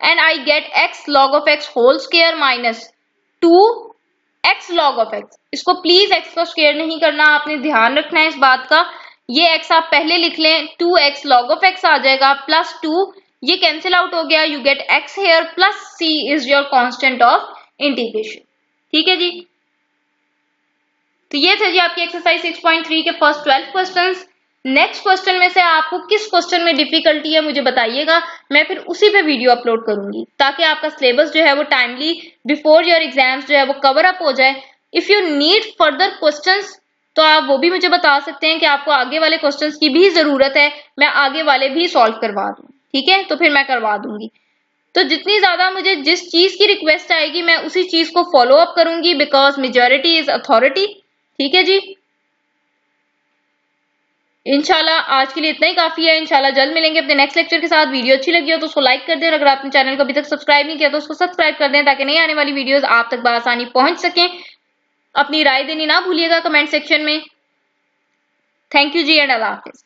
and I get x log of x whole square minus 2x log of x। इसको प्लीज x को स्क्वायर नहीं करना, आपने ध्यान रखना है इस बात का। ये x आप पहले लिख लें, 2x log ऑफ x आ जाएगा प्लस 2, ये कैंसिल आउट हो गया, you get x here plus c is your constant of integration. ठीक है जी, तो ये थे जी आपकी एक्सरसाइज 6.3 के फर्स्ट 12 क्वेश्चंस। नेक्स्ट क्वेश्चन में से आपको किस क्वेश्चन में डिफिकल्टी है मुझे बताइएगा, मैं फिर उसी पे वीडियो अपलोड करूंगी, ताकि आपका सिलेबस जो है वो टाइमली बिफोर योर एग्जाम्स जो है वो कवर अप हो जाए। If you need further questions तो आप वो भी मुझे बता सकते हैं कि आपको आगे वाले क्वेश्चंस की भी जरूरत है, मैं आगे वाले भी सॉल्व करवा दूं। ठीक है, तो फिर मैं करवा दूंगी। तो जितनी ज्यादा मुझे जिस चीज की रिक्वेस्ट आएगी मैं उसी चीज को फॉलो अप करूंगी, बिकॉज मेजॉरिटी इज अथॉरिटी। ठीक है जी, इंशाल्लाह आज के लिए इतना ही काफी है। इंशाल्लाह जल्द मिलेंगे अपने नेक्स्ट लेक्चर के साथ। वीडियो अच्छी लगी हो तो उसको लाइक कर दें, और अगर आपने चैनल को अभी तक सब्सक्राइब नहीं किया तो उसको सब्सक्राइब कर दें, ताकि नई आने वाली वीडियोस आप तक बआसानी पहुंच सकें। अपनी राय देनी ना भूलिएगा कमेंट सेक्शन में। थैंक यू जी, एंड अल्लाह हाफिज।